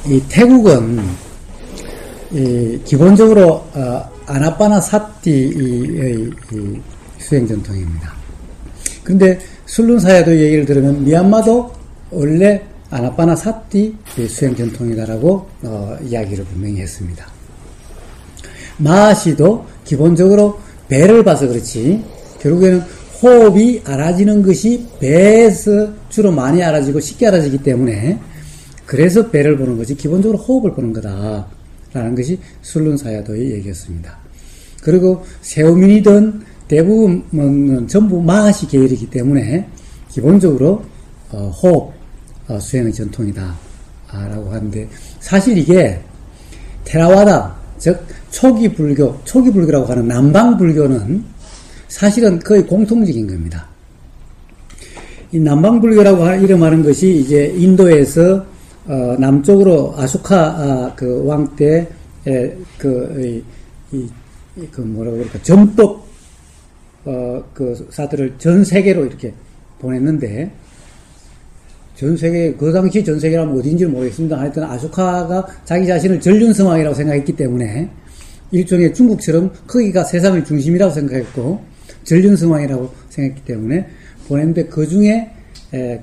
이 태국은 기본적으로 아나빠나 사띠의 수행 전통입니다. 그런데 술룬사야도 얘기를 들으면 미얀마도 원래 아나빠나 사띠 수행 전통이다라고 이야기를 분명히 했습니다. 마하시도 기본적으로 배를 봐서 그렇지 결국에는 호흡이 알아지는 것이 배에서 주로 많이 알아지고 쉽게 알아지기 때문에 그래서 배를 보는 거지 기본적으로 호흡을 보는 거다라는 것이 술룬사야도의 얘기였습니다. 그리고 세우민이든 대부분은 전부 마하시 계열이기 때문에 기본적으로 호흡 수행의 전통이다 라고 하는데 사실 이게 테라와다 즉 초기 불교라고 하는 남방 불교는 사실은 거의 공통적인 겁니다. 이 남방 불교라고 이름하는 것이 이제 인도에서 남쪽으로 아쇼카 그 왕 때 뭐라고 그럴까 전법 그 사들을 전 세계로 이렇게 보냈는데 전 세계 그 당시 전 세계라면 어딘지 모르겠습니다. 하여튼 아쇼카가 자기 자신을 전륜성왕이라고 생각했기 때문에 일종의 중국처럼 거기가 세상의 중심이라고 생각했고 전륜성왕이라고 생각했기 때문에 보냈는데 그 중에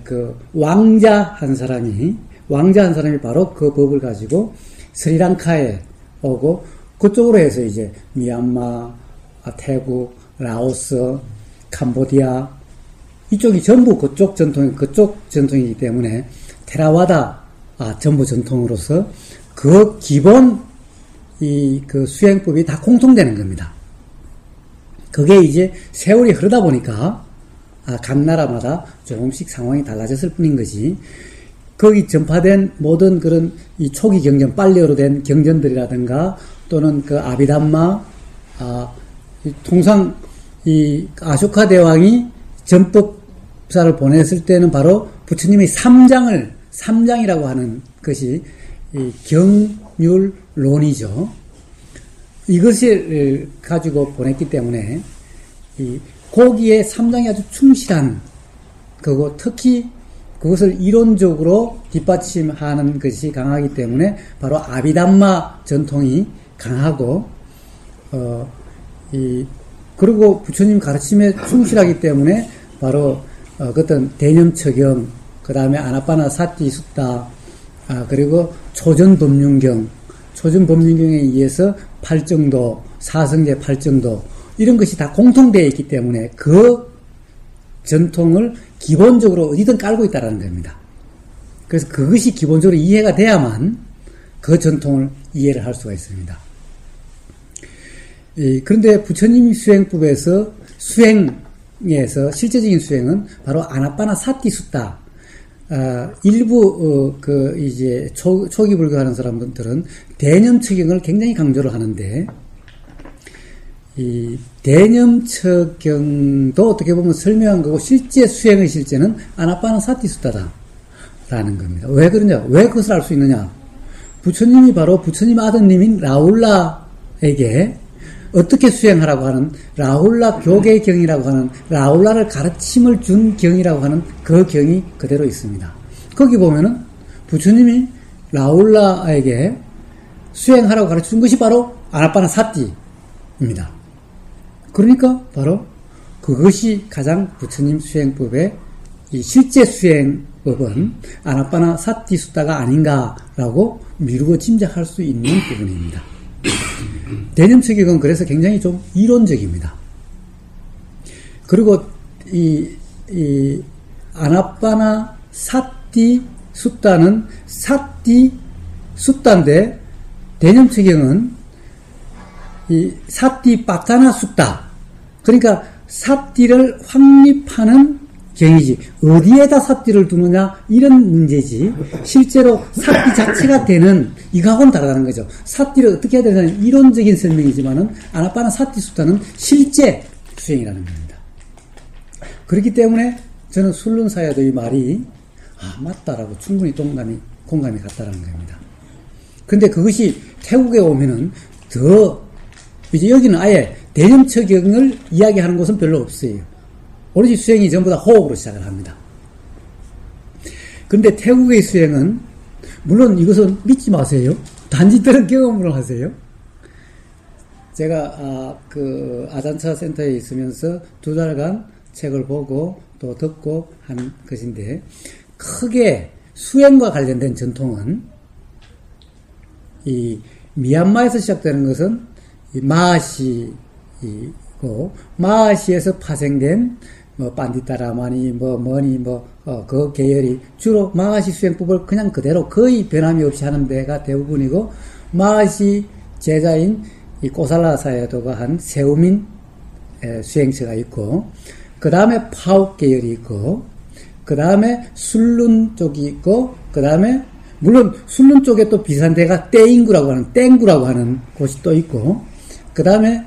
그 왕자 한 사람이 바로 그 법을 가지고 스리랑카에 오고 그쪽으로 해서 이제 미얀마, 태국, 라오스, 캄보디아 이쪽이 전부 그쪽 전통이기 때문에 테라와다 전부 전통으로서 그 기본 그 수행법이 다 공통되는 겁니다. 그게 이제 세월이 흐르다 보니까 각 나라마다 조금씩 상황이 달라졌을 뿐인 것이 거기 전파된 모든 그런 이 초기 경전 빨리어로 된 경전들이라든가 또는 그 아비담마 통상 이 아쇼카 대왕이 전법사를 보냈을 때는 바로 부처님의 삼장이라고 하는 것이 이 경률론이죠. 이것을 가지고 보냈기 때문에 이 거기에 삼장이 아주 충실한 그거 특히 그것을 이론적으로 뒷받침하는 것이 강하기 때문에 바로 아비담마 전통이 강하고 그리고 부처님 가르침에 충실하기 때문에 바로 어떤 대념처경 그 다음에 아나빠나 사띠 숫다 그리고 초전법륜경에 의해서 팔정도 사성제 팔정도 이런 것이 다 공통되어 있기 때문에 그 전통을 기본적으로 어디든 깔고 있다는 겁니다. 그래서 그것이 기본적으로 이해가 돼야만 그 전통을 이해를 할 수가 있습니다. 그런데 부처님 수행법에서 수행에서 실제적인 수행은 바로 아나빠나 사띠 숫다. 일부 이제 초기 불교하는 사람들은 대념처경을 굉장히 강조를 하는데 이 대념처경도 어떻게 보면 설명한 거고 실제 수행의 실제는 아나빠나 사띠 숫다다라는 겁니다. 왜 그러냐? 왜 그것을 알 수 있느냐? 부처님이 바로 부처님 아드님인 라울라에게 어떻게 수행하라고 하는 라울라 교계경이라고 하는 라울라를 가르침을 준 경이라고 하는 그 경이 그대로 있습니다. 거기 보면은 부처님이 라울라에게 수행하라고 가르쳐준 것이 바로 아나빠나 사띠입니다. 그러니까 바로 그것이 가장 부처님 수행법의 이 실제 수행법은 아나빠나 사띠 숫다가 아닌가라고 미루고 짐작할 수 있는 부분입니다. 대념처경은 그래서 굉장히 좀 이론적입니다. 그리고 이 아나빠나 사띠 숫다는 사띠 숫다인데 대념처경은 이 사띠 빠타나 숫다 그러니까 사띠를 확립하는 경이지 어디에다 사띠를 두느냐 이런 문제지 실제로 사띠 자체가 되는 이거하고는 다르다는 거죠. 사띠를 어떻게 해야 되냐는 이론적인 설명이지만은 아나빠나 사띠 숫다는 실제 수행이라는 겁니다. 그렇기 때문에 저는 술룬사야도의 말이 맞다라고 충분히 공감이 갔다라는 겁니다. 근데 그것이 태국에 오면은 이제 여기는 아예 대념처경을 이야기하는 곳은 별로 없어요. 오로지 수행이 전부 다 호흡으로 시작을 합니다. 그런데 태국의 수행은 물론 이것은 믿지 마세요. 단지 들은 경험으로 하세요. 제가 그 아잔차 센터에 있으면서 2달간 책을 보고 또 듣고 한 것인데, 크게 수행과 관련된 전통은 이 미얀마에서 시작되는 것은 이 마하시이고, 마하시에서 파생된 뭐 반디타라마니 그 계열이 주로 마하시 수행법을 그냥 그대로 거의 변함이 없이 하는 데가 대부분이고, 마하시 제자인 이 꼬살라 사야도가 한 세우민 수행처가 있고, 그 다음에 파옥 계열이 있고, 그 다음에 술룬 쪽이 있고, 그 다음에 물론 술룬 쪽에 또 비슷한 데가 땡구라고 하는 곳이 또 있고, 그 다음에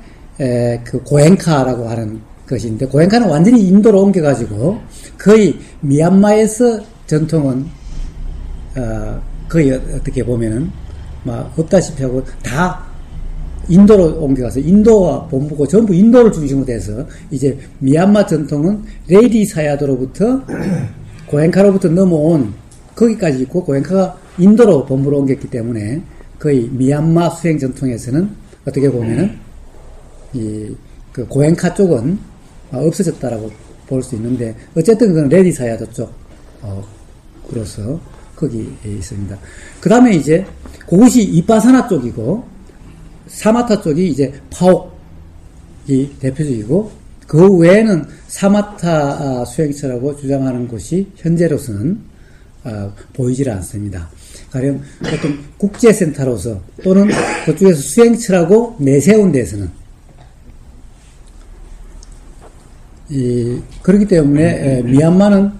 그 고엔카라고 하는 것인데, 고엔카는 완전히 인도로 옮겨가지고 거의 미얀마에서 전통은 거의 어떻게 보면은 막 없다시피 하고 다 인도로 옮겨가서 인도와 본부고 전부 인도를 중심으로 돼서 이제 미얀마 전통은 레이디 사야도로부터 고엔카로부터 넘어온 거기까지 있고, 고엔카가 인도로 본부로 옮겼기 때문에 거의 미얀마 수행 전통에서는 어떻게 보면은 그 고엔카 쪽은 없어졌다라고 볼 수 있는데, 어쨌든 그건 레이디 사야도 쪽으로서 거기에 있습니다. 그 다음에 이제 그곳이 이빠사나 쪽이고, 사마타 쪽이 이제 파옥이 대표적이고, 그 외에는 사마타 수행처라고 주장하는 곳이 현재로서는 보이질 않습니다. 가령 보통 국제센터로서 또는 그쪽에서 수행처라고 내세운 데서는 그렇기 때문에 미얀마는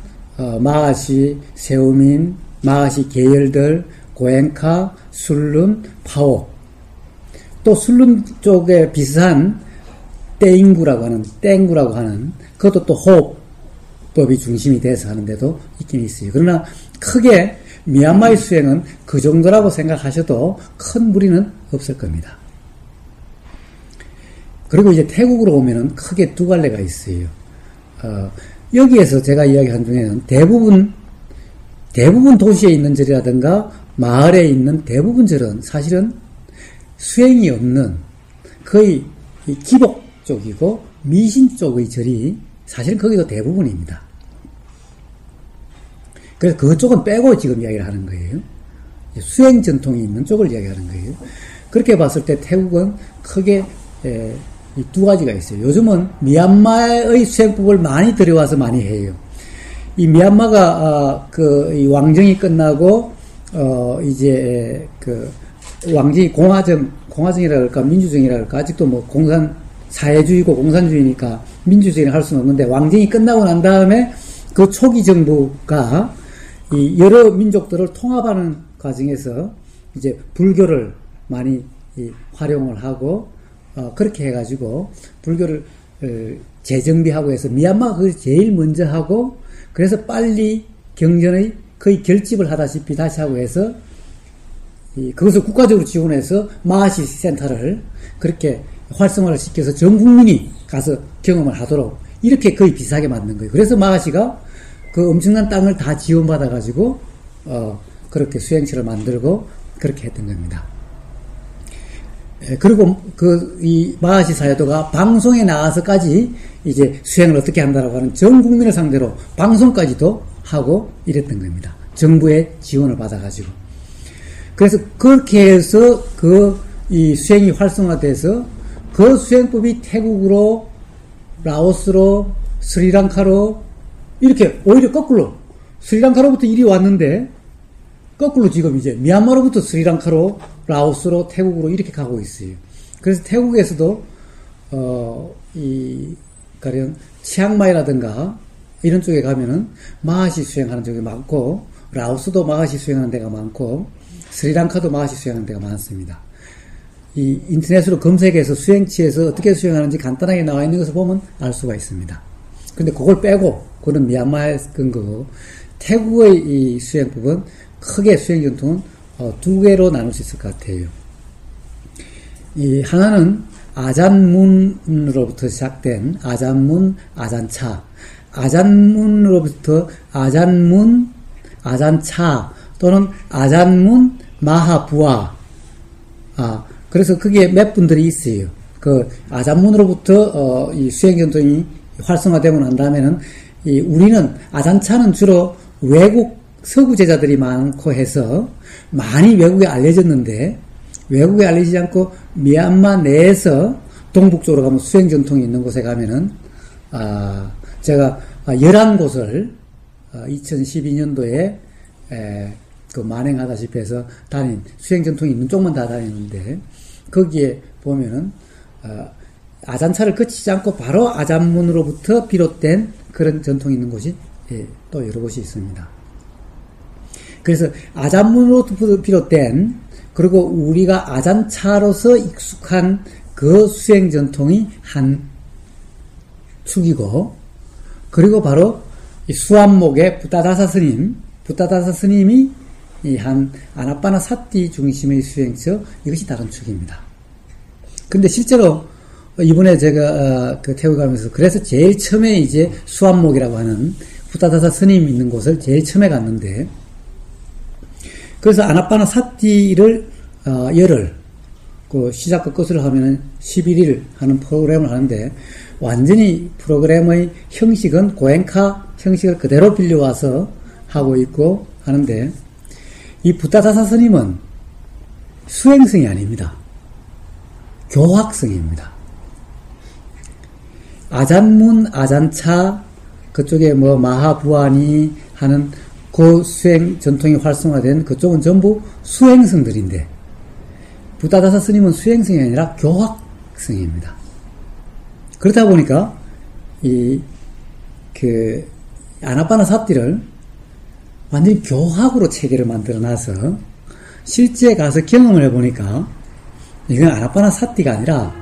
마하시, 세우민, 마하시 계열들, 고엔카, 술룬, 파옥, 또 술룬 쪽에 비슷한 땡구라고 하는 그것도 또 호흡법이 중심이 돼서 하는데도 있긴 있어요. 그러나 크게 미얀마의 수행은 그 정도라고 생각하셔도 큰 무리는 없을 겁니다. 그리고 이제 태국으로 오면은 크게 두 갈래가 있어요. 여기에서 제가 이야기한 중에는 대부분 도시에 있는 절이라든가 마을에 있는 대부분 절은 사실은 수행이 없는 거의 기복 쪽이고 미신 쪽의 절이 사실은 거기도 대부분입니다. 그래서 그쪽은 빼고 지금 이야기를 하는 거예요. 수행 전통이 있는 쪽을 이야기하는 거예요. 그렇게 봤을 때 태국은 크게 이 두 가지가 있어요. 요즘은 미얀마의 수행법을 많이 들여와서 많이 해요. 이 미얀마가 이 왕정이 끝나고 이제 그 왕정이 공화정이라 그럴까 민주정이라 그럴까, 아직도 뭐 사회주의고 공산주의니까 민주주의를 할 수는 없는데, 왕정이 끝나고 난 다음에 그 초기 정부가 이 여러 민족들을 통합하는 과정에서 이제 불교를 많이 활용을 하고, 그렇게 해가지고 불교를 재정비하고 해서 미얀마가 그걸 제일 먼저 하고, 그래서 빨리 경전의 거의 결집을 하다시피 다시 하고 해서 그것을 국가적으로 지원해서 마하시 센터를 그렇게 활성화를 시켜서 전 국민이 가서 경험을 하도록 이렇게 거의 비슷하게 만든 거예요. 그래서 마하시가 그 엄청난 땅을 다 지원받아가지고 그렇게 수행실을 만들고 그렇게 했던 겁니다. 그리고 이 마하시 사야도가 방송에 나와서까지 이제 수행을 어떻게 한다라고 하는 전 국민을 상대로 방송까지도 하고 이랬던 겁니다. 정부의 지원을 받아가지고. 그래서 그렇게 해서 이 수행이 활성화돼서 그 수행법이 태국으로, 라오스로, 스리랑카로 이렇게 오히려 거꾸로 스리랑카로부터 이리 왔는데 거꾸로 지금 이제 미얀마로부터 스리랑카로, 라오스로, 태국으로 이렇게 가고 있어요. 그래서 태국에서도 가령 치앙마이라든가 이런 쪽에 가면은 마하시 수행하는 쪽이 많고, 라오스도 마하시 수행하는 데가 많고, 스리랑카도 마하시 수행하는 데가 많습니다. 이 인터넷으로 검색해서 수행치에서 어떻게 수행하는지 간단하게 나와 있는 것을 보면 알 수가 있습니다. 근데 그걸 빼고, 그건 미얀마의 근거고, 태국의 이 수행법은 크게 수행 전통은 두 개로 나눌 수 있을 것 같아요. 이 하나는 아잔문으로부터 시작된 아잔문, 아잔차, 아잔문으로부터 아잔문, 아잔차 또는 아잔문 마하부아. 그래서 그게 몇 분들이 있어요. 그 아잔문으로부터 이 수행전통이 활성화되고 난 다음에는 우리는 아잔차는 주로 외국 서구 제자들이 많고 해서 많이 외국에 알려졌는데, 외국에 알려지지 않고 미얀마 내에서 동북쪽으로 가면 수행전통이 있는 곳에 가면은 제가 11곳을 2012년도에 그 만행하다시피 해서 다닌 수행전통이 있는 쪽만 다 다니는데, 거기에 보면은 아잔차를 거치지 않고 바로 아잔문으로부터 비롯된 그런 전통이 있는 곳이 또 여러 곳이 있습니다. 그래서 아잔문으로부터 비롯된, 그리고 우리가 아잔차로서 익숙한 그 수행 전통이 한 축이고, 그리고 바로 이 수암목의 부타다사 스님이 이 한 아나빠나 사띠 중심의 수행처, 이것이 다른 축입니다. 근데 실제로 이번에 제가 그 태국 가면서 그래서 제일 처음에 이제 수암목이라고 하는 부타다사 스님 있는 곳을 제일 처음에 갔는데, 그래서 아나빠나 사띠를 열흘 그 시작과 끝을 하면은 11일 하는 프로그램을 하는데, 완전히 프로그램의 형식은 고엔카 형식을 그대로 빌려와서 하고 있고 하는데, 이 부타다사 스님은 수행성이 아닙니다. 교학성입니다. 아잔문, 아잔차, 그쪽에 뭐 마하부안이 하는 그 수행 전통이 활성화된 그쪽은 전부 수행성들인데, 부타다사 스님은 수행성이 아니라 교학성입니다. 그렇다 보니까 아나빠나 사띠를 완전히 교학으로 체계를 만들어놔서 실제 가서 경험을 해보니까 이건 아나빠나 사띠가 아니라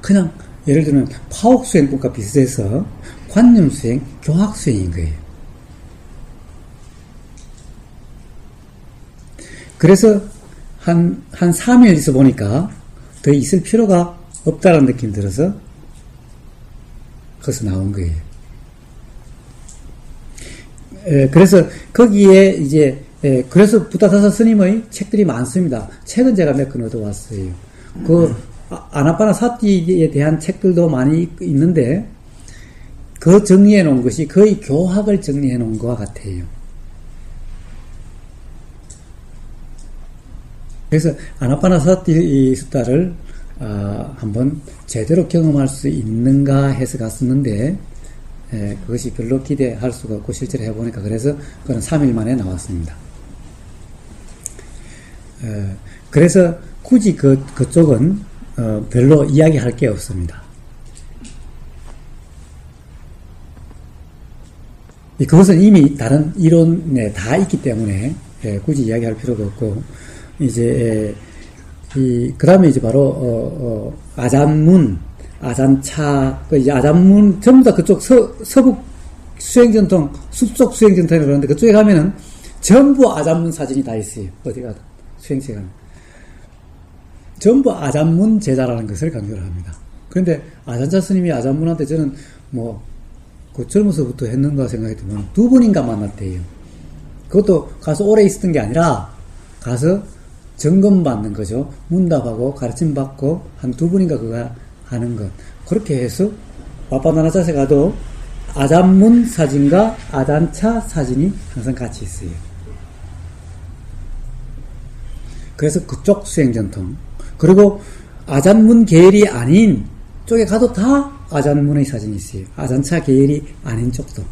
그냥 예를 들면 파옥수행법과 비슷해서 관념수행, 교학수행인 거예요. 그래서 한 3일 있어 보니까 더 있을 필요가 없다는 느낌이 들어서 거기서 나온 거예요. 그래서 거기에 이제 그래서 부타다사 스님의 책들이 많습니다. 책은 제가 몇 권 얻어왔어요. 그 아나빠나 사띠에 대한 책들도 많이 있는데, 그 정리해 놓은 것이 거의 교학을 정리해 놓은 것과 같아요. 그래서 아나빠나 사띠 스타를 한번 제대로 경험할 수 있는가 해서 갔었는데, 그것이 별로 기대할 수가 없고 실제로 해보니까 그래서 그건 3일 만에 나왔습니다. 그래서 굳이 그쪽은 별로 이야기할 게 없습니다. 그것은 이미 다른 이론에 다 있기 때문에 굳이 이야기할 필요가 없고, 이제 그 다음에 이제 바로 아잔문, 아잔차, 이제 아잔문 전부 다 그쪽 서북 수행전통, 숲속 수행전통이라고 그러는데, 그쪽에 가면은 전부 아잔문 사진이 다 있어요. 어디 가든 수행체 가면 전부 아잔문 제자라는 것을 강조를 합니다. 그런데 아잔차 스님이 아잔문한테 저는 그 젊어서부터 했는가 생각했더니 2번인가 만났대요. 그것도 가서 오래 있었던 게 아니라 가서 점검받는 거죠. 문답하고 가르침 받고 한 2번인가 그거 하는 것. 그렇게 해서 와빠나나자세 가도 아잔문 사진과 아잔차 사진이 항상 같이 있어요. 그래서 그쪽 수행전통, 그리고 아잔문 계열이 아닌 쪽에 가도 다 아잔문의 사진이 있어요. 아잔차 계열이 아닌 쪽도.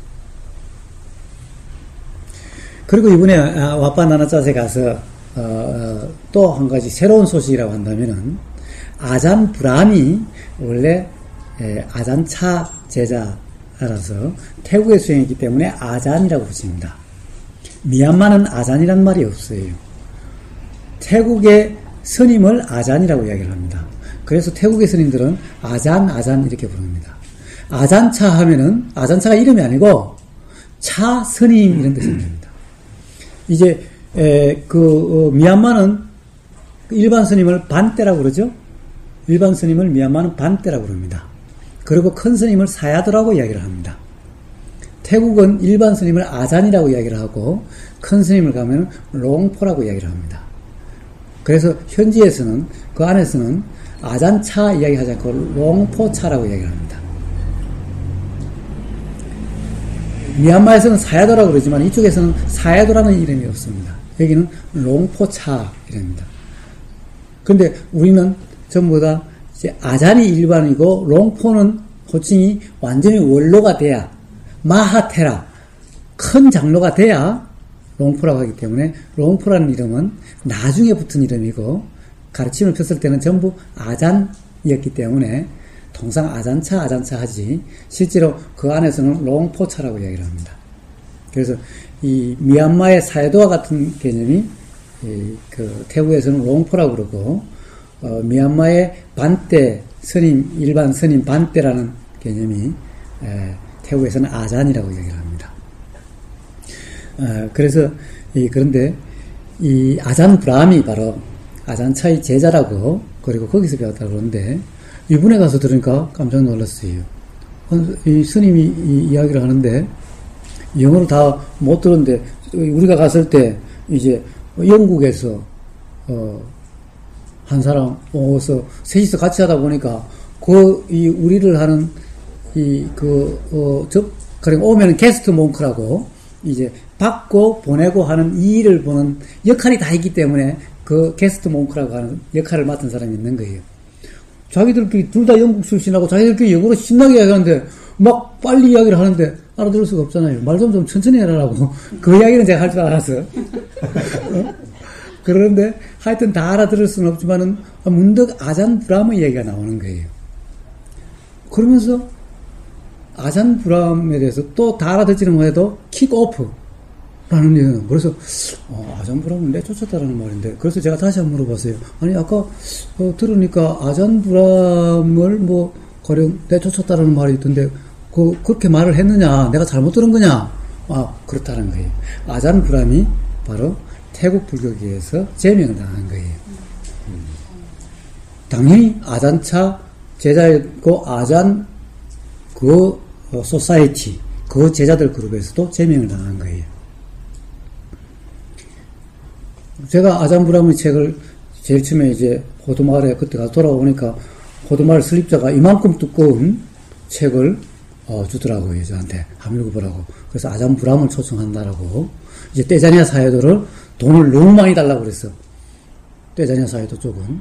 그리고 이번에 와빠나나자세 가서 또 한 가지 새로운 소식이라고 한다면은, 아잔 브람이 원래 아잔차 제자라서 태국의 수행이기 때문에 아잔이라고 붙입니다. 미얀마는 아잔이란 말이 없어요. 태국의 스님을 아잔이라고 이야기를 합니다. 그래서 태국의 스님들은 아잔 이렇게 부릅니다. 아잔차 하면은 아잔차가 이름이 아니고 차 스님 이런 뜻입니다. 이제 미얀마는 일반 스님을 반떼라고 그러죠. 일반 스님을 미얀마는 반떼라고 그럽니다. 그리고 큰 스님을 사야드라고 이야기를 합니다. 태국은 일반 스님을 아잔이라고 이야기를 하고 큰 스님을 가면 롱포라고 이야기를 합니다. 그래서 현지에서는 그 안에서는 아잔차 이야기하지 않고 롱포차라고 이야기를 합니다. 미얀마에서는 사야도라고 그러지만 이쪽에서는 사야도라는 이름이 없습니다. 여기는 롱포차 이름입니다. 근데 우리는 전부 다 이제 아잔이 일반이고 롱포는 호칭이 완전히 원로가 돼야 마하테라 큰 장로가 돼야 롱포라고 하기 때문에 롱포라는 이름은 나중에 붙은 이름이고 가르침을 폈을 때는 전부 아잔이었기 때문에 통상 아잔차 하지 실제로 그 안에서는 롱포차라고 이야기를 합니다. 그래서 이 미얀마의 사회도와 같은 개념이 그 태국에서는 롱포라고 그러고 미얀마의 반떼 스님 일반 스님 반떼라는 개념이 태국에서는 아잔이라고 이야기를 합니다. 그래서 그런데 이 아잔 브라함이 바로 아잔차의 제자라고 그리고 거기서 배웠다고 그러는데 이분에 가서 들으니까 깜짝 놀랐어요. 이 스님이 이야기를 하는데 영어를 다 못 들었는데 우리가 갔을 때 이제 영국에서 한 사람 오서 셋이서 같이 하다 보니까 우리를 하는 그러니까 오면은 게스트 몽크라고 이제 받고 보내고 하는 이 일을 보는 역할이 다 있기 때문에 그 게스트 몽크라고 하는 역할을 맡은 사람이 있는 거예요. 자기들끼리 둘 다 영국 출신하고 자기들끼리 영어로 신나게 이야기하는데 막 빨리 이야기를 하는데 알아들을 수가 없잖아요. 말 좀 천천히 해라라고. 그 이야기는 제가 할 줄 알아서. 그런데 하여튼 다 알아들을 수는 없지만은 문득 아잔 브라함의 이야기가 나오는 거예요. 그러면서 아잔 브라함에 대해서 또 다 알아듣지는 못해도 킥 오프라는 얘기는 그래서 아잔 브라함을 내쫓았다라는 말인데 그래서 제가 다시 한번 물어봤어요. 아니 아까 들으니까 아잔 브라함을 뭐 가령 내쫓았다라는 말이 있던데 그렇게 말을 했느냐 내가 잘못 들은 거냐 그렇다는 거예요. 아잔 브라함이 바로 태국 불교계에서 제명을 당한 거예요. 당연히 아잔차 제자였고 아잔 그 소사이티 그 제자들 그룹에서도 제명을 당한 거예요. 제가 아잔 브라함의 책을 제일 처음에 이제 호두마을에 그때 가서 돌아오니까 호두마을 슬립자가 이만큼 두꺼운 책을 주더라고요. 저한테 한번 읽어보라고. 그래서 아잔 브라함을 초청한다라고 이제 떼자니아 사회도를 돈을 너무 많이 달라고 그랬어. 떼자니아 사회도 쪽은.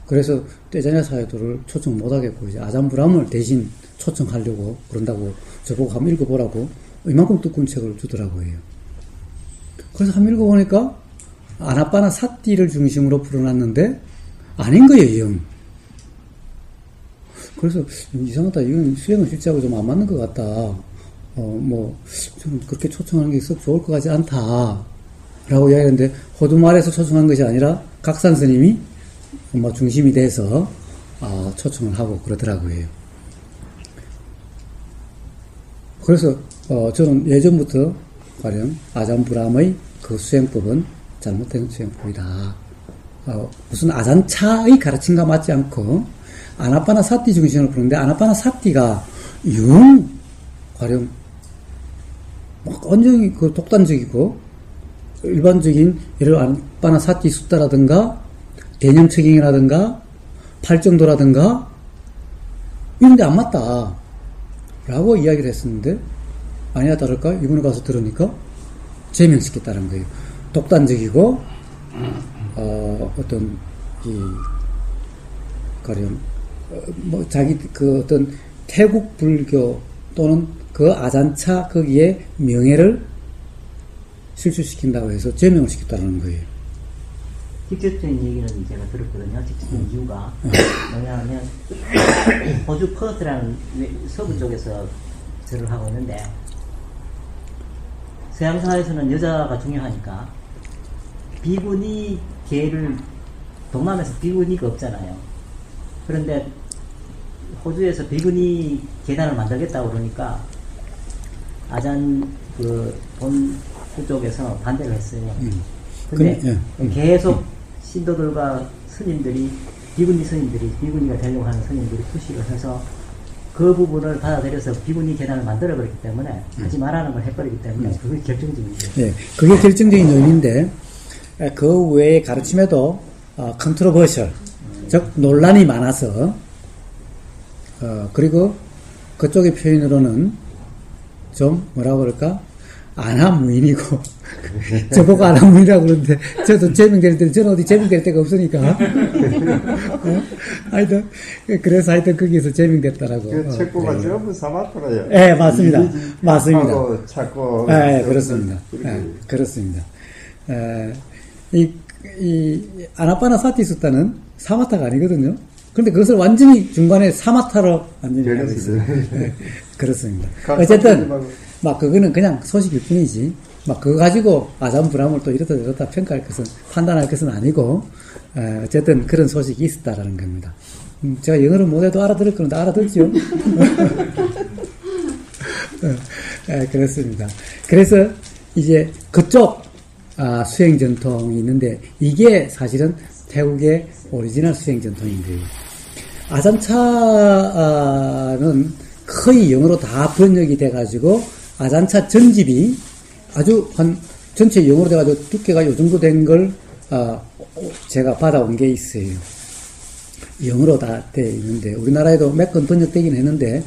그래서 떼자니아 사회도를 초청 못하겠고 이제 아잔 브라함을 대신 초청하려고 그런다고 저보고 한번 읽어보라고 이만큼 두꺼운 책을 주더라고요. 그래서 한번 읽어보니까 아나빠나 사띠를 중심으로 풀어놨는데 아닌 거예요, 영. 그래서 이상하다. 이건 수행은 실제하고 좀 안 맞는 것 같다. 좀 그렇게 초청하는 게 썩 좋을 것 같지 않다. 라고 이야기했는데, 호두마을에서 초청한 것이 아니라 각산 스님이 중심이 돼서, 초청을 하고 그러더라고요. 그래서, 저는 예전부터 가령 아잔 브라함의 그 수행법은 잘못된 수행법이다. 무슨 아잔차의 가르침과 맞지 않고, 아나빠나 사띠 중심으로 부르는데, 아나빠나 사띠가 가령, 완전히 그 독단적이고, 일반적인, 예를 들어 아나빠나 사띠 숫자라든가, 대념책임이라든가, 팔정도라든가, 이런데 안 맞다. 라고 이야기를 했었는데, 아니나 다를까? 이번에 가서 들으니까, 제명시켰다는 거예요. 독단적이고, 가령, 어떤 태국 불교 또는 그 아잔차 거기에 명예를 실추시킨다고 해서 제명을 시켰다는 거예요. 직접적인 얘기는 제가 들었거든요. 직접적인 이유가 뭐냐면 호주 퍼스라는 서부 쪽에서 절을 하고 있는데 서양 사회에서는 여자가 중요하니까 비구니 계를 동남에서 비구니가 없잖아요. 그런데 호주에서 비구니 계단을 만들겠다고 그러니까 아잔 본 그쪽에서 반대를 했어요. 근데 계속 신도들과 스님들이 비구니가 되려고 하는 스님들이 푸시를 해서 그 부분을 받아들여서 비구니 계단을 만들어버렸기 때문에 하지 말라는 걸 해버리기 때문에 그게 결정적이죠. 네, 그게 결정적인 요인인데 그 외의 가르침에도 컨트로버셜, 즉 논란이 많아서 그리고 그쪽의 표현으로는 좀 뭐라고 그럴까 안하무인이고 저보고 안하무인이라고 그러는데 저도 제명될 때 저는 어디 제명될 데가 없으니까 하여튼 그래서 하여튼 거기서 제명됐다라고 그 책보가 전부 사마타라요. 네, 맞습니다. 찾고 네, 그렇습니다. 네, 그렇습니다. 이 아나파나 사티수타는 사마타가 아니거든요. 그런데 그것을 완전히 중간에 사마타로 완전히 하고 있어요. 네, 그렇습니다. 어쨌든 막 그거는 그냥 소식일 뿐이지. 막 그거 가지고 아잠브람을 또 이렇다 저렇다 평가할 것은 판단할 것은 아니고 어쨌든 그런 소식이 있었다라는 겁니다. 제가 영어를 못해도 알아들을 건데 알아듣죠. 그렇습니다. 그래서 이제 그쪽 수행 전통이 있는데 이게 사실은 태국의 오리지널 수행 전통인 거예요. 아잔차는 거의 영어로 다 번역이 돼가지고 아잔차 전집이 아주 전체 영어로 돼가지고 두께가 요 정도 된 걸 제가 받아온 게 있어요. 영어로 다 돼 있는데 우리나라에도 몇 건 번역되긴 했는데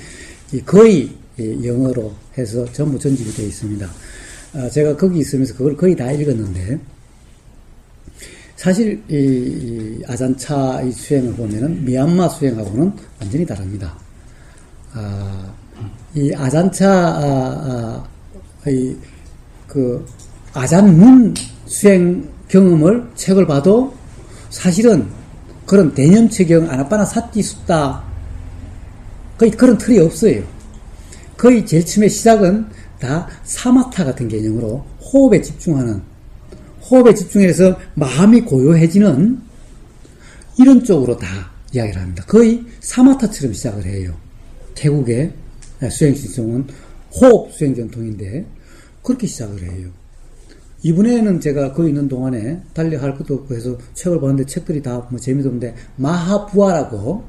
거의 영어로 해서 전부 전집이 되어 있습니다. 제가 거기 있으면서 그걸 거의 다 읽었는데 사실 이 아잔차 이 수행을 보면은 미얀마 수행하고는 완전히 다릅니다. 이 아잔차 그 아잔문 수행 경험을 책을 봐도 사실은 그런 대념체경 아나파나 사티수타 거의 그런 틀이 없어요. 거의 제일 처음에 시작은 다 사마타 같은 개념으로 호흡에 집중해서 마음이 고요해지는 이런 쪽으로 다 이야기를 합니다. 거의 사마타처럼 시작을 해요. 태국의 수행 신성은 호흡 수행 전통인데 그렇게 시작을 해요. 이번에는 제가 거기 있는 동안에 달리 할 것도 없고 해서 책을 봤는데 책들이 다 뭐 재미도 없는데 마하부아라고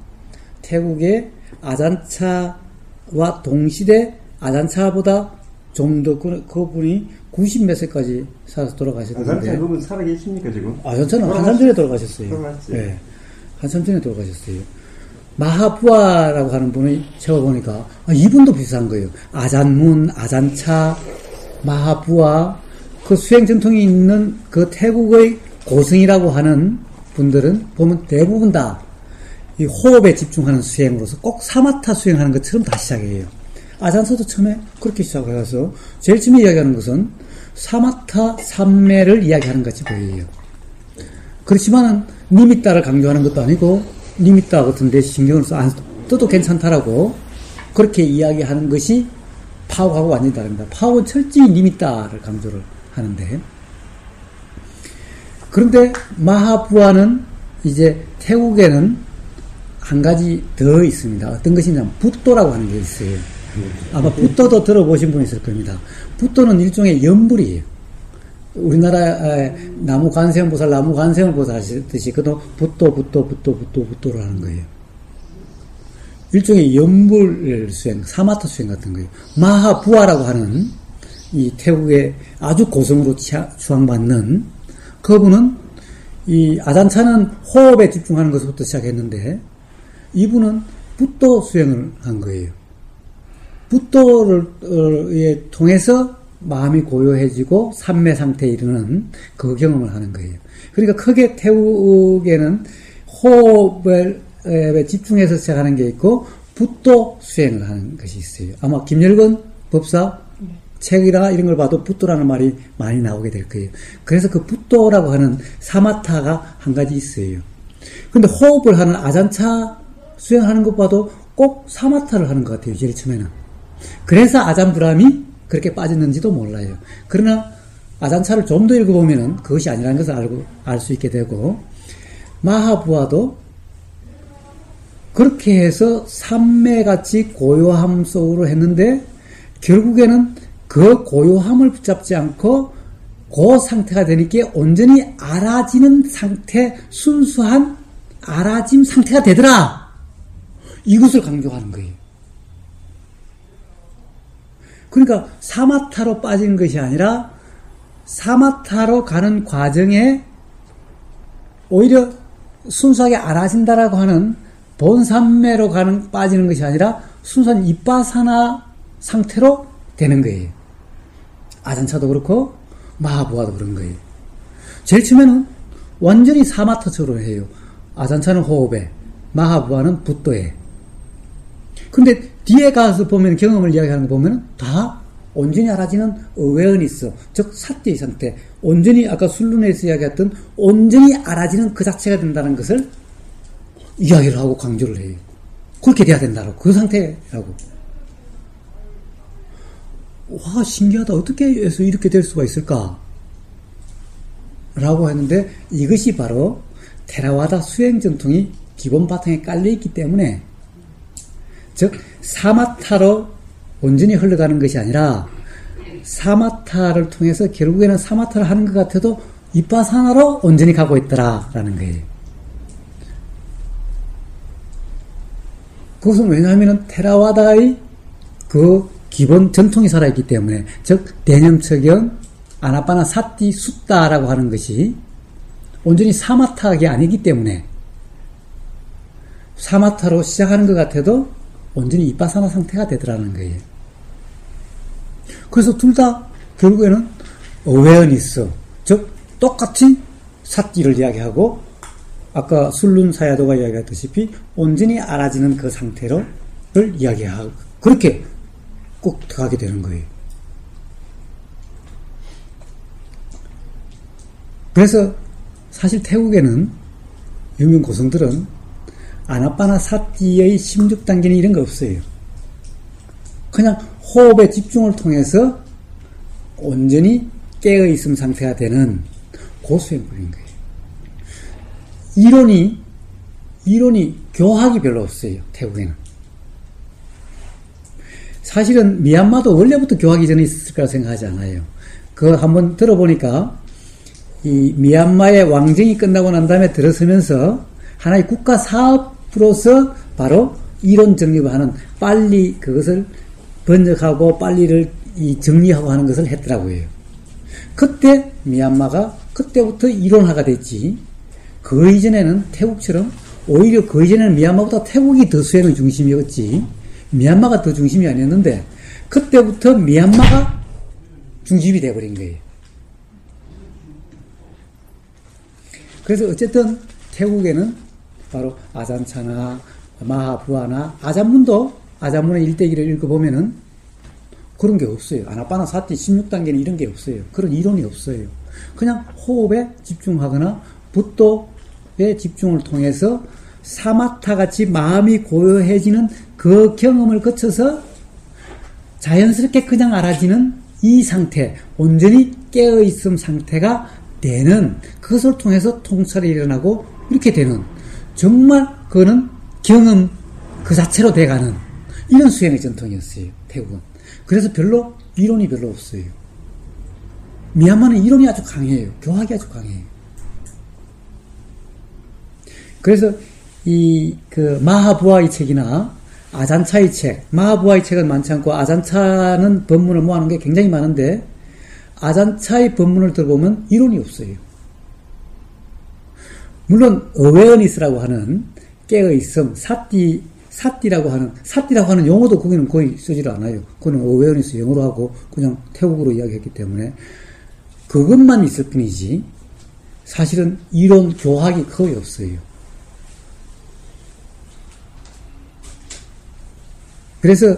태국의 아잔차와 동시대 아잔차보다 좀 더 그분이 90 몇 세까지 살아서 돌아가셨는데 아잔차 그분 살아계십니까 지금? 아잔차는 한참 전에 돌아가셨어요. 네, 한참 전에 돌아가셨어요. 마하부아라고 하는 분의 책을 보니까 이분도 비슷한 거예요. 아잔문, 아잔차, 마하부아 그 수행 전통이 있는 그 태국의 고승이라고 하는 분들은 보면 대부분 다 이 호흡에 집중하는 수행으로서 꼭 사마타 수행하는 것처럼 다 시작해요. 아잔서도 처음에 그렇게 시작해서 제일 처음에 이야기하는 것은 사마타 삼매를 이야기하는 것 같이 보여요. 그렇지만은 니미따를 강조하는 것도 아니고 니미따 같은데 신경을 안 써도 괜찮다라고 그렇게 이야기하는 것이 파워하고 완전히 다릅니다. 파워는 철저히 니미따를 강조를 하는데 그런데 마하부아는 이제 태국에는 한 가지 더 있습니다. 어떤 것이냐면 붓도라고 하는 게 있어요. 아마 붓도도 들어보신 분이 있을 겁니다. 붓도는 일종의 연불이에요. 우리나라 나무 관세음보살 나무 관세음을 보살하듯이 그도 붓도를 하는 거예요. 일종의 연불 수행, 사마타 수행 같은 거예요. 마하부아라고 하는 이 태국의 아주 고성으로 추앙받는 그분은 이 아잔차는 호흡에 집중하는 것부터 시작했는데 이분은 붓도 수행을 한 거예요. 붓도를 통해서 마음이 고요해지고 삼매 상태에 이르는 그 경험을 하는 거예요. 그러니까 크게 태국에는 호흡에 집중해서 시작하는 게 있고 붓도 수행을 하는 것이 있어요. 아마 김열건 법사 책이나 이런 걸 봐도 붓도라는 말이 많이 나오게 될 거예요. 그래서 그 붓도라고 하는 사마타가 한 가지 있어요. 근데 호흡을 하는 아잔차 수행하는 것 봐도 꼭 사마타를 하는 것 같아요. 제일 처음에는. 그래서 아잔브람이 그렇게 빠졌는지도 몰라요. 그러나 아잔차를 좀 더 읽어보면은 그것이 아니라는 것을 알 수 있게 되고 마하부아도 그렇게 해서 삼매같이 고요함 속으로 했는데 결국에는 그 고요함을 붙잡지 않고 그 상태가 되니까 온전히 알아지는 상태, 순수한 알아짐 상태가 되더라. 이것을 강조하는 거예요. 그러니까 사마타로 빠지는 것이 아니라 사마타로 가는 과정에 오히려 순수하게 알아진다라고 하는 본산매로 빠지는 것이 아니라 순수한 이빠사나 상태로 되는 거예요. 아잔차도 그렇고 마하부하도 그런 거예요. 제일 처음에는 완전히 사마타처럼 해요. 아잔차는 호흡에, 마하부하는 붓도에. 근데 뒤에 가서 보면 경험을 이야기하는 거 보면 다 온전히 알아지는 어웨어니스, 즉 사띠의 상태, 온전히 아까 술룬에서 이야기했던 온전히 알아지는 그 자체가 된다는 것을 이야기를 하고 강조를 해요. 그렇게 돼야 된다고, 그 상태라고. 와, 신기하다. 어떻게 해서 이렇게 될 수가 있을까? 라고 했는데 이것이 바로 테라와다 수행 전통이 기본 바탕에 깔려있기 때문에, 즉 사마타로 온전히 흘러가는 것이 아니라 사마타를 통해서 결국에는 사마타를 하는 것 같아도 이빠사나로 온전히 가고 있더라라는 거예요. 그것은 왜냐하면 테라와다의 그 기본 전통이 살아있기 때문에, 즉 대념척연 아나빠나 사띠 숫다라고 하는 것이 온전히 사마타가 아니기 때문에 사마타로 시작하는 것 같아도 온전히 이빠사나 상태가 되더라는 거예요. 그래서 둘 다 결국에는 어웨어니스, 즉 똑같이 사띠를 이야기하고 아까 술룬 사야도가 이야기했다시피 온전히 알아지는 그 상태를 이야기하고 그렇게 꼭 들어가게 되는 거예요. 그래서 사실 태국에는 유명 고성들은 아나빠나 사띠의 16단계는 이런 거 없어요. 그냥 호흡의 집중을 통해서 온전히 깨어있음 상태가 되는 고수행법인 거예요. 이론이 교학이 별로 없어요. 태국에는. 사실은 미얀마도 원래부터 교학이 전에 있었을 거라 생각하지 않아요. 그거 한번 들어보니까 이 미얀마의 왕정이 끝나고 난 다음에 들어서면서 하나의 국가 사업으로서 바로 이론 정립하는, 빨리 그것을 번역하고 빨리를 정리하고 하는 것을 했더라고요. 그때 미얀마가 그때부터 이론화가 됐지, 그 이전에는 태국처럼, 오히려 그 이전에는 미얀마보다 태국이 더 수행의 중심이었지 미얀마가 더 중심이 아니었는데 그때부터 미얀마가 중심이 돼버린 거예요. 그래서 어쨌든 태국에는 바로 아잔차나 마하부하나 아잔문의 일대기를 읽어보면은 그런 게 없어요. 아나빠나 사띠 16단계는 이런 게 없어요. 그런 이론이 없어요. 그냥 호흡에 집중하거나 붓도의 집중을 통해서 사마타같이 마음이 고요해지는 그 경험을 거쳐서 자연스럽게 그냥 알아지는 이 상태, 온전히 깨어있음 상태가 되는, 그것을 통해서 통찰이 일어나고 이렇게 되는, 정말 그거는 경험 그 자체로 돼가는 이런 수행의 전통이었어요. 태국은. 그래서 이론이 별로 없어요. 미얀마는 이론이 아주 강해요. 교학이 아주 강해요. 그래서 마하부하의 책이나 아잔차의 책, 마하부하의 책은 많지 않고 아잔차는 법문을 모아놓은 게 굉장히 많은데 아잔차의 법문을 들어보면 이론이 없어요. 물론 어웨어니스라고 하는 깨어있음, 사띠라고 하는 용어도 거기는 거의 쓰지를 않아요. 그거는 어웨어니스 영어로 하고 그냥 태국어로 이야기했기 때문에 그것만 있을 뿐이지 사실은 이론 교학이 거의 없어요. 그래서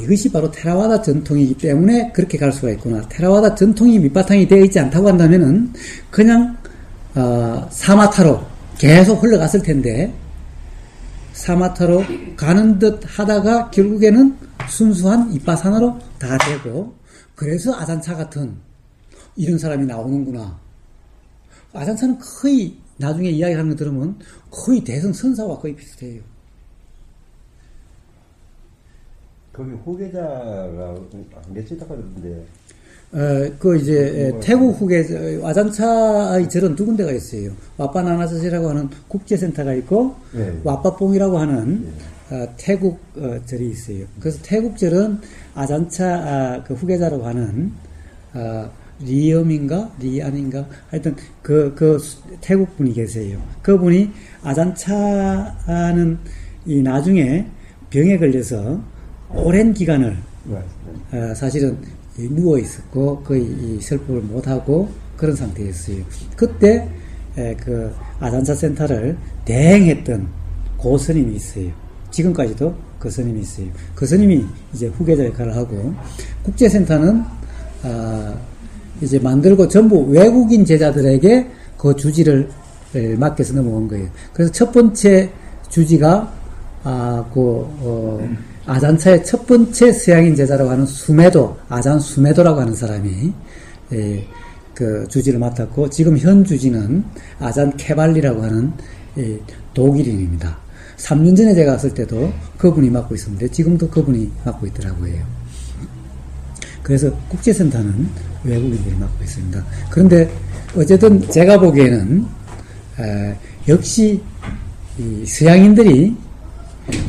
이것이 바로 테라와다 전통이기 때문에 그렇게 갈 수가 있구나. 테라와다 전통이 밑바탕이 되어 있지 않다고 한다면은 그냥 사마타로 계속 흘러갔을 텐데 사마타로 가는 듯 하다가 결국에는 순수한 이빠사나로 다 되고, 그래서 아잔차 같은 이런 사람이 나오는구나. 아잔차는 거의 나중에 이야기하는 거 들으면 거의 대성선사와 거의 비슷해요. 거기 후계자가 몇이다 그러던데. 태국 후계, 아잔차의 절은 두 군데가 있어요. 와빠나나사시라고 하는 국제센터가 있고, 네. 와빠뽕이라고 하는, 태국, 절이 있어요. 그래서 태국 절은 아잔차, 그 후계자라고 하는, 리안인가? 하여튼, 태국 분이 계세요. 그분이 아잔차는 나중에 병에 걸려서 오랜 기간을, 사실은 누워 있었고 거의 설법을 못 하고 그런 상태였어요. 그때 그 아잔차 센터를 대행했던 고 스님이 있어요. 지금까지도 그 스님이 있어요. 그 스님이 이제 후계자 역할을 하고 국제센터는 이제 만들고 전부 외국인 제자들에게 그 주지를 맡겨서 넘어온 거예요. 그래서 첫 번째 주지가 아잔차의 첫 번째 서양인 제자라고 하는 아잔 수메도라고 하는 사람이 그 주지를 맡았고, 지금 현 주지는 아잔 케발리라고 하는 독일인입니다. 3년 전에 제가 갔을 때도 그분이 맡고 있었는데 지금도 그분이 맡고 있더라고요. 그래서 국제센터는 외국인들이 맡고 있습니다. 그런데 어쨌든 제가 보기에는 역시 이 서양인들이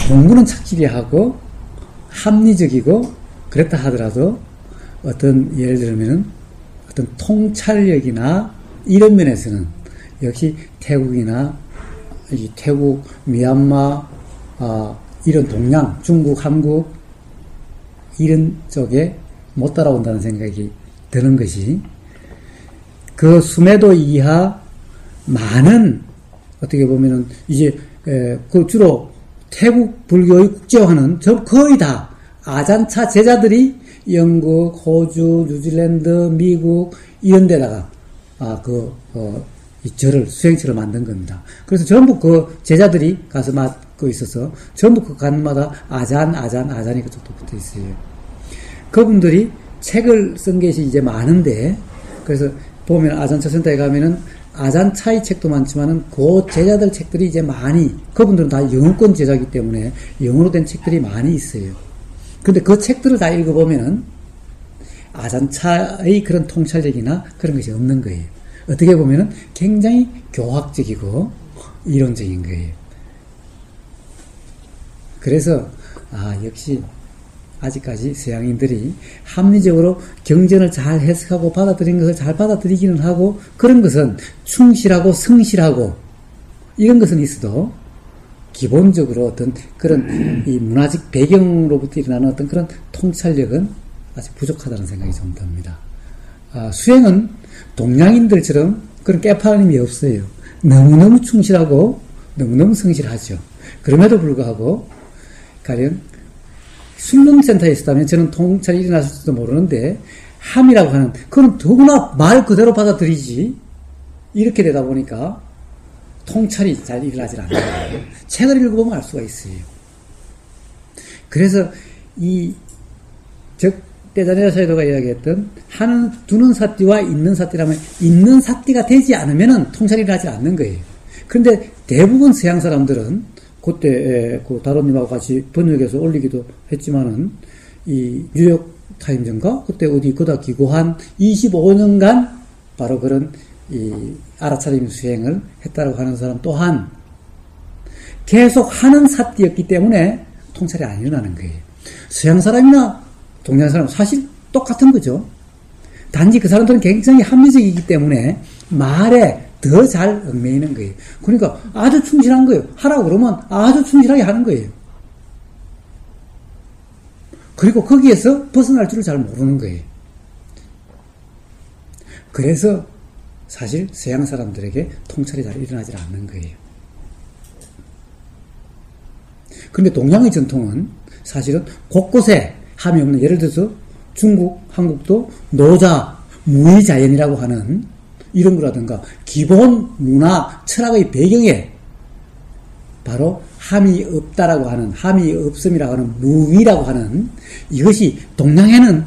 공부는 착실히 하고 합리적이고 그랬다 하더라도 어떤 예를 들면은 어떤 통찰력이나 이런 면에서는 역시 태국이나 태국, 미얀마, 이런 동양, 중국, 한국 이런 쪽에 못 따라온다는 생각이 드는 것이, 그 수메도 이하 많은 어떻게 보면은 이제 그 주로 태국 불교의 국제화는 거의 다 아잔차 제자들이 영국, 호주, 뉴질랜드, 미국 이런 데다가 이 절을 수행처를 만든 겁니다. 그래서 전부 그 제자들이 가서 맡고 있어서 전부 그 간마다 아잔이 그쪽도 붙어 있어요. 그분들이 책을 쓴 것이 이제 많은데, 그래서 보면 아잔차 센터에 가면은 아잔차의 책도 많지만은 그 제자들 책들이 이제 많이, 그분들은 다 영어권 제자이기 때문에 영어로 된 책들이 많이 있어요. 근데 그 책들을 다 읽어보면은 아잔차의 그런 통찰력이나 그런 것이 없는 거예요. 어떻게 보면은 굉장히 교학적이고 이론적인 거예요. 그래서 역시 아직까지 서양인들이 합리적으로 경전을 잘 해석하고 받아들인 것을 잘 받아들이기는 하고, 그런 것은 충실하고 성실하고 이런 것은 있어도 기본적으로 어떤 그런 이 문화적 배경으로부터 일어나는 어떤 그런 통찰력은 아직 부족하다는 생각이 좀 듭니다. 수행은 동양인들처럼 그런 깨파는 힘이 없어요. 너무너무 충실하고 너무너무 성실하죠. 그럼에도 불구하고 가령 순릉센터에 있었다면 저는 통찰이 일어났을지도 모르는데, 함이라고 하는, 그건 더구나 말 그대로 받아들이지. 이렇게 되다 보니까 통찰이 잘 일어나질 않아요. 책을 읽어보면 알 수가 있어요. 그래서 때자네라 사이도가 이야기했던 두는 사띠와 있는 사띠라면, 있는 사띠가 되지 않으면은 통찰이 일어나지 않는 거예요. 그런데 대부분 서양 사람들은 그때 그 다로님하고 같이 번역해서 올리기도 했지만은, 이 뉴욕 타임즈인가 그때 어디 그다 기고한 25년간 바로 그런 이 알아차림 수행을 했다고 하는 사람 또한 계속 하는 사띠였기 때문에 통찰이 안 일어나는 거예요. 서양 사람이나 동양 사람 사실 똑같은 거죠. 단지 그 사람들은 굉장히 합리적이기 때문에 말에 더 잘 얽매이는 거예요. 그러니까 아주 충실한 거예요. 하라고 그러면 아주 충실하게 하는 거예요. 그리고 거기에서 벗어날 줄을 잘 모르는 거예요. 그래서 사실 서양 사람들에게 통찰이 잘 일어나지 않는 거예요. 그런데 동양의 전통은 사실은 곳곳에 함이 없는, 예를 들어서 중국, 한국도 노자, 무의자연이라고 하는 이런 거라든가 기본 문화, 철학의 배경에 바로 함이 없다라고 하는, 함이 없음이라고 하는 무위라고 하는 이것이 동양에는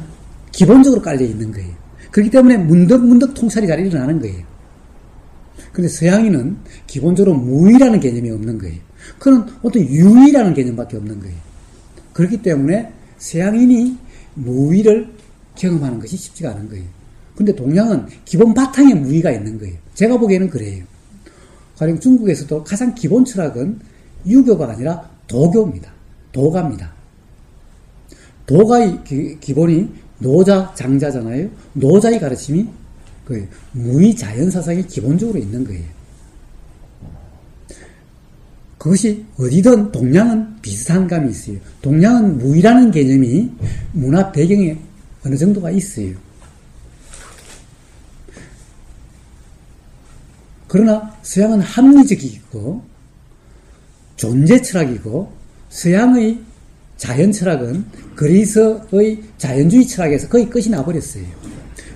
기본적으로 깔려 있는 거예요. 그렇기 때문에 문득문득 통찰이 잘 일어나는 거예요. 그런데 서양인은 기본적으로 무위라는 개념이 없는 거예요. 그건 어떤 유위라는 개념밖에 없는 거예요. 그렇기 때문에 서양인이 무위를 경험하는 것이 쉽지가 않은 거예요. 근데 동양은 기본 바탕에 무의가 있는 거예요. 제가 보기에는 그래요. 가령 중국에서도 가장 기본 철학은 유교가 아니라 도교입니다. 도가입니다. 도가의 기본이 노자, 장자잖아요. 노자의 가르침이 그 무의 자연 사상이 기본적으로 있는 거예요. 그것이 어디든 동양은 비슷한 감이 있어요. 동양은 무의라는 개념이 문화 배경에 어느 정도가 있어요. 그러나 서양은 합리적이고 존재 철학이고 서양의 자연 철학은 그리스의 자연주의 철학에서 거의 끝이 나버렸어요.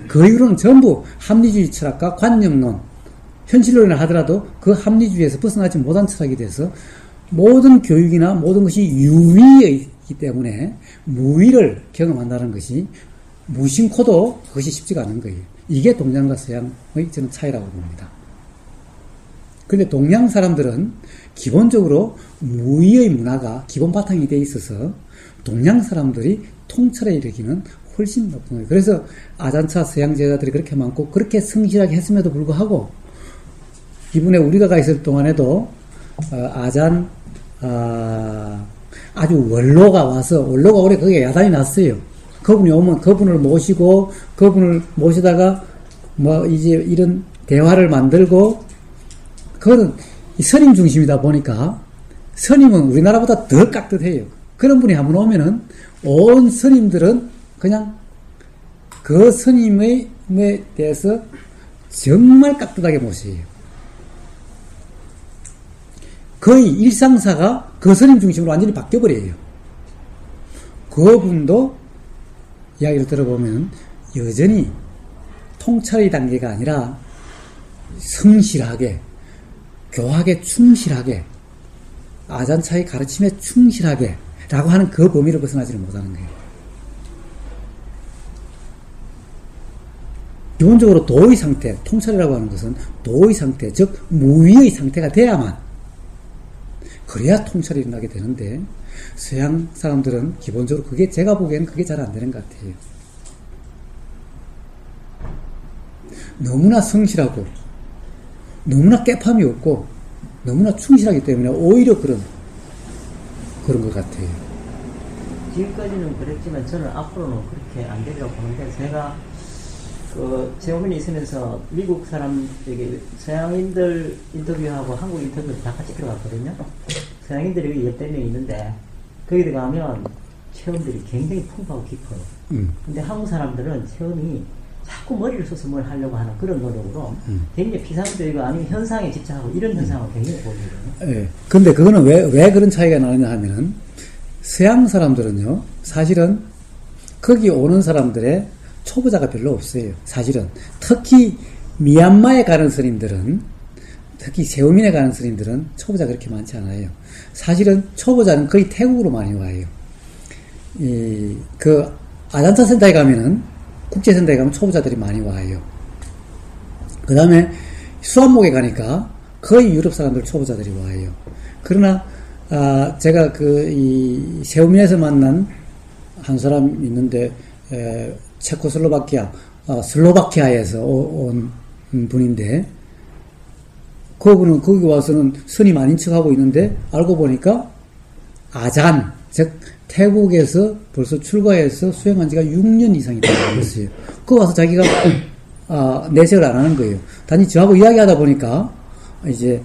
그 이후로는 전부 합리주의 철학과 관념론, 현실론을 하더라도 그 합리주의에서 벗어나지 못한 철학이 돼서 모든 교육이나 모든 것이 유의이기 때문에 무의를 경험한다는 것이 무심코도 그것이 쉽지가 않은 거예요. 이게 동양과 서양의 저는 차이라고 봅니다. 그런데 동양 사람들은 기본적으로 무의의 문화가 기본 바탕이 돼 있어서 동양 사람들이 통찰에 이르기는 훨씬 높은 거예요. 그래서 아잔차 서양 제자들이 그렇게 많고 그렇게 성실하게 했음에도 불구하고 이번에 우리가 가 있을 동안에도 아잔 아주 원로가 와서 원로가 올해 거기에 야단이 났어요. 그분이 오면 그분을 모시다가 뭐 이제 이런 대화를 만들고 그거는 스님 중심이다 보니까 스님은 우리나라보다 더 깍듯해요. 그런 분이 한번 오면은 온 스님들은 그냥 그 스님에 대해서 정말 깍듯하게 모셔요. 거의 일상사가 그 스님 중심으로 완전히 바뀌어버려요. 그분도 이야기를 들어보면 여전히 통찰의 단계가 아니라 성실하게 교학에 충실하게 아잔차의 가르침에 충실하게 라고 하는 그 범위를 벗어나지를 못하는 거예요. 기본적으로 도의 상태, 통찰이라고 하는 것은 도의 상태, 즉 무위의 상태가 돼야만 그래야 통찰이 일어나게 되는데 서양 사람들은 기본적으로 그게 제가 보기에는 그게 잘 안 되는 것 같아요. 너무나 성실하고 너무나 깨팜이 없고 너무나 충실하기 때문에 오히려 그런 것 같아요. 지금까지는 그랬지만 저는 앞으로는 그렇게 안 되리라고 보는데 제가 재호민이 있으면서 미국 사람에게 서양인들 인터뷰하고 한국 인터뷰를 다 같이 들어갔거든요. 서양인들이 열댓 명 있는데 거기 들어가면 체험들이 굉장히 풍부하고 깊어요. 근데 한국 사람들은 체험이 자꾸 머리를 써서 뭘 하려고 하는 그런 노력으로 굉장히 피상적이고 아니면 현상에 집착하고 이런 현상을 굉장히 보이거든요. 예. 근데 그거는 왜 그런 차이가 나느냐 하면은 서양 사람들은요, 사실은 거기 오는 사람들의 초보자가 별로 없어요. 사실은. 특히 미얀마에 가는 스님들은, 특히 세우민에 가는 스님들은 초보자가 그렇게 많지 않아요. 사실은 초보자는 거의 태국으로 많이 와요. 아잔차 센터에 가면은, 국제센터에 가면 초보자들이 많이 와요. 그 다음에 수암목에 가니까 거의 유럽 사람들 초보자들이 와요. 그러나, 제가 세우민에서 만난 한 사람 있는데, 체코슬로바키아, 슬로바키아에서 온 분인데, 그분은 거기 와서는 스님 아닌 척하고 있는데, 알고 보니까, 아잔, 즉, 태국에서 벌써 출가해서 수행한 지가 6년 이상이 되었어요. 그거 와서 자기가, 내색을 안 하는 거예요. 단지 저하고 이야기하다 보니까, 이제,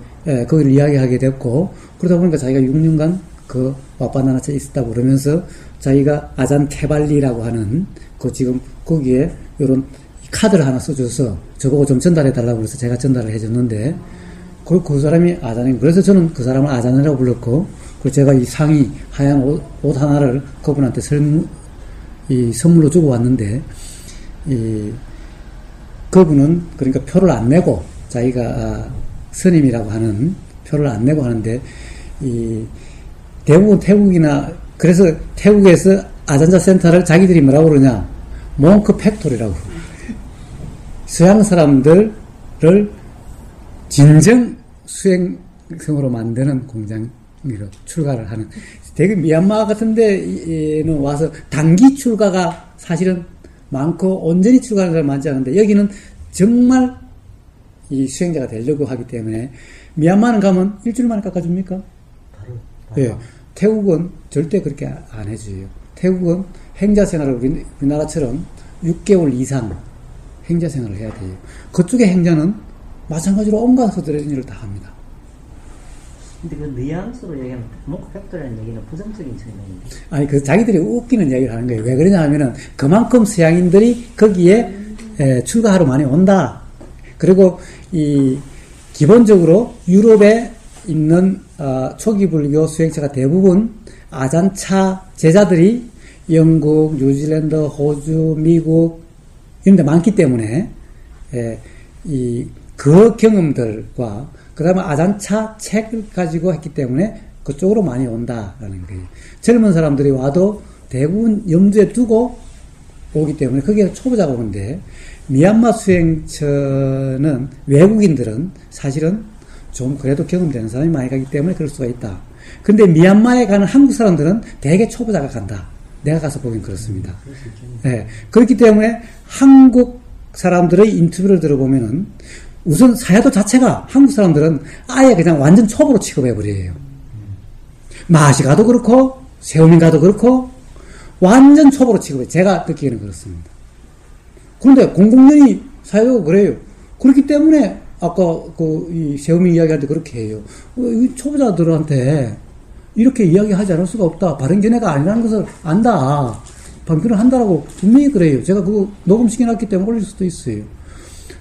거기를 이야기하게 됐고, 그러다 보니까 자기가 6년간 와빠나나처에 있었다고 그러면서, 자기가 아잔 케발리라고 하는, 지금 거기에 요런 카드를 하나 써줘서 저보고 좀 전달해달라고 그래서 제가 전달을 해줬는데, 그 사람이 아잔인, 그래서 저는 그 사람을 아잔이라고 불렀고, 그리고 제가 이 상의, 하얀 옷 하나를 그분한테 선물로 주고 왔는데, 그분은 그러니까 표를 안 내고, 자기가 스님이라고 하는 표를 안 내고 하는데, 대부분 태국이나, 그래서 태국에서 아잔자 센터를 자기들이 뭐라고 그러냐, 몽크 팩토리라고. 서양 사람들을 진정 수행성으로 만드는 공장으로 출가를 하는. 대개 미얀마 같은 데는 와서 단기 출가가 사실은 많고 온전히 출가하는 사람 많지 않은데 여기는 정말 이 수행자가 되려고 하기 때문에 미얀마는 가면 일주일 만에 깎아줍니까? 바로. 예. 태국은 절대 그렇게 안 해줘요. 태국은 행자생활을 우리나라처럼 6개월 이상 행자생활을 해야 돼요. 그쪽의 행자는 마찬가지로 온갖 허드렛 일을 다 합니다. 근데 그 뉘앙스로 얘기하면 목격도라는 얘기는 부정적인 측면인데. 아니, 자기들이 웃기는 이야기를 하는 거예요. 왜 그러냐 하면은 그만큼 서양인들이 거기에 출가하러 많이 온다. 그리고 기본적으로 유럽에 있는 초기 불교 수행자가 대부분 아잔차 제자들이 영국, 뉴질랜드, 호주, 미국 이런 데 많기 때문에 그 경험들과 그 다음에 아잔차 책을 가지고 했기 때문에 그쪽으로 많이 온다라는 거예요. 젊은 사람들이 와도 대부분 염두에 두고 오기 때문에 그게 초보자가 오는데 미얀마 수행처는 외국인들은 사실은 좀 그래도 경험되는 사람이 많이 가기 때문에 그럴 수가 있다. 근데 미얀마에 가는 한국 사람들은 대개 초보자가 간다. 내가 가서 보긴 그렇습니다. 네. 그렇기 때문에 한국 사람들의 인터뷰를 들어보면은 우선 사야도 자체가 한국 사람들은 아예 그냥 완전 초보로 취급해버려요. 마하시가도 그렇고 세우민가도 그렇고 완전 초보로 취급해요. 제가 듣기에는 그렇습니다. 그런데 공공연히 사야도가 그래요. 그렇기 때문에 아까 이 세우민 이야기할 때 그렇게 해요. 이 초보자들한테 이렇게 이야기하지 않을 수가 없다. 바른 견해가 아니라는 것을 안다. 방편을 한다라고 분명히 그래요. 제가 그거 녹음시켜놨기 때문에 올릴 수도 있어요.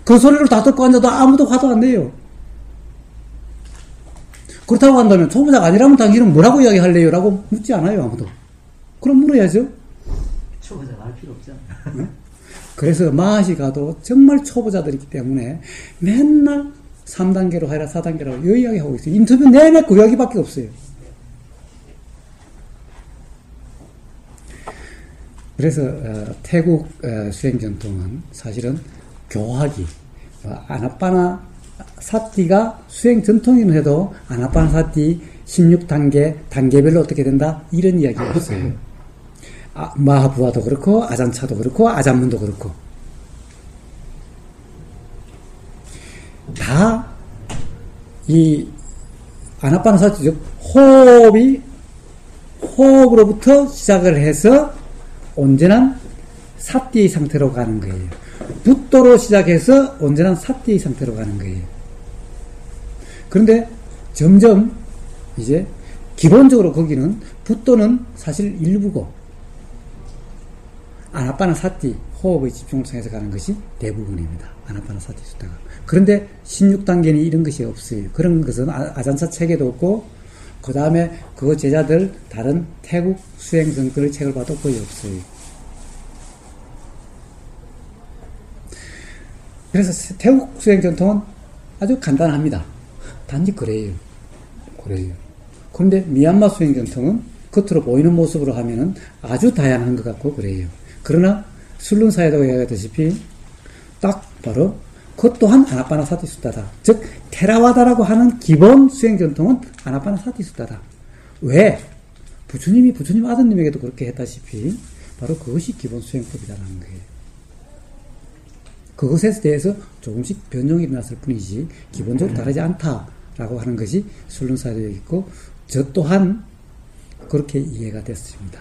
그 소리를 다 듣고 앉아도 아무도 화도 안 내요. 그렇다고 한다면 초보자가 아니라면 당신은 뭐라고 이야기할래요? 라고 묻지 않아요, 아무도. 그럼 물어야죠. 초보자가 알 필요 없잖아. 네? 그래서 마하시 가도 정말 초보자들이기 때문에 맨날 3단계로 해라 4단계로 이 이야기 하고 있어요. 인터뷰 내내 그 이야기밖에 없어요. 그래서 태국 수행 전통은 사실은 교학이 아나빠나 사띠가 수행 전통이긴 해도 아나빠나 사띠 16단계 단계별로 어떻게 된다 이런 이야기가 없어요. 마하부아도 그렇고 아잔차도 그렇고 아잔문도 그렇고 다 이 아나빠나 사띠 즉 호흡으로부터 시작을 해서 온전한 사띠의 상태로 가는 거예요. 붓도로 시작해서 온전한 사띠의 상태로 가는 거예요. 그런데 점점 이제 기본적으로 거기는 붓도는 사실 일부고 아나빠나 사띠 호흡의 집중을 통해서 가는 것이 대부분입니다. 아나빠나 사띠 수다가. 그런데 16단계는 이런 것이 없어요. 그런 것은 아잔차 책에도 없고 그 다음에 그 제자들 다른 태국 수행성들의 책을 봐도 거의 없어요. 그래서 태국 수행 전통은 아주 간단합니다. 단지 그래요. 그런데 미얀마 수행 전통은 겉으로 보이는 모습으로 하면은 아주 다양한 것 같고 그래요. 그러나 술룬 사이다가 이야기하다시피 딱 바로 그것 또한 아나빠나 사티 수다다. 즉 테라와다라고 하는 기본 수행 전통은 아나빠나 사티 수다다. 왜? 부처님 아드님에게도 그렇게 했다시피 바로 그것이 기본 수행법이다라는 거예요. 그것에 대해서 조금씩 변형이 일어났을 뿐이지 기본적으로 다르지 않다라고 하는 것이 술룬 사이다에 있고 저 또한 그렇게 이해가 됐습니다.